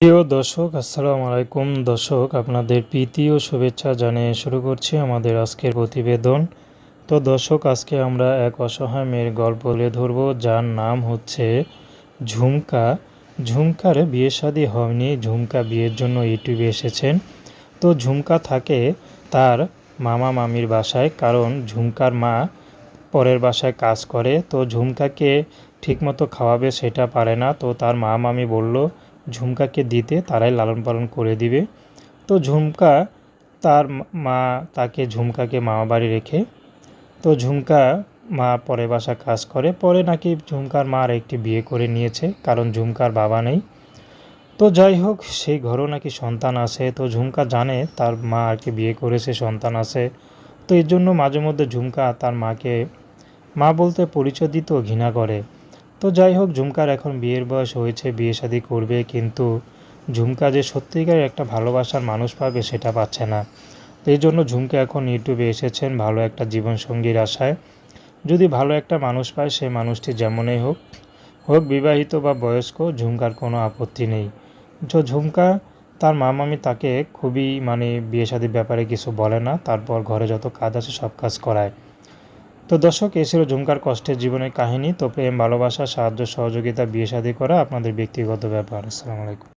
প্রিয় দর্শক, আসসালামু আলাইকুম। দর্শক, আপনাদের প্রীতি ও শুভেচ্ছা জানিয়ে শুরু করছি আমাদের আজকের প্রতিবেদন। তো দর্শক, আজকে আমরা এক অসহায় মেয়ের গল্প তুলে ধরব, যার নাম হচ্ছে ঝুমকা। ঝুমকার বিয়ে শাদী হয়নি। ঝুমকা বিয়ের জন্য ইউটিউবে এসেছেন। তো ঝুমকা থাকে তার মামা মামির বাসায়, কারণ ঝুমকার মা পরের বাসায় কাজ করে। তো ঝুমকাকে ঠিকমতো খাওয়াবে সেটা পারে না। তো তার মা মামি বলল ঝুমকাকে দিতে, তারাই লালন পালন করে দিবে। তো ঝুমকা তার মা তাকে ঝুমকাকে মামা বাড়ি রেখে, তো ঝুমকা মা পরের বাসা কাজ করে। পরে নাকি ঝুমকার মা আর একটি বিয়ে করে নিয়েছে, কারণ ঝুমকার বাবা নেই। তো যাই হোক, সেই ঘরেও নাকি সন্তান আছে। তো ঝুমকা জানে তার মা আর কি বিয়ে করেছে, সন্তান আছে। তো এর জন্য মাঝে মধ্যে ঝুমকা তার মাকে মা বলতে পরিচয় দিতেও ঘৃণা করে। তো যাই হোক, ঝুমকার এখন বিয়ের বয়স হয়েছে, বিয়ে শাদী করবে, কিন্তু ঝুমকা যে সত্যিকারের একটা ভালোবাসার মানুষ পাবে সেটা পাচ্ছে না। তো এই জন্য ঝুমকা এখন ইউটিউবে এসেছেন ভালো একটা জীবনসঙ্গীর আশায়। যদি ভালো একটা মানুষ পায়, সেই মানুষটি যেমনই হোক, হোক বিবাহিত বা বয়স্ক, ঝুমকার কোনো আপত্তি নেই। তো ঝুমকা তার মা মামি তাকে খুবই বিয়ে শাদীর ব্যাপারে কিছু বলে না, তারপর ঘরে যত কাজ আছে সব কাজ করায়। তো দর্শক, এ ছিল ঝুমকার কষ্টের জীবনের কাহিনী। তো প্রেম, ভালোবাসা, সাহায্য সহযোগিতা, বিয়ে শাদী করা আপনাদের ব্যক্তিগত ব্যাপার। আসসালামু আলাইকুম।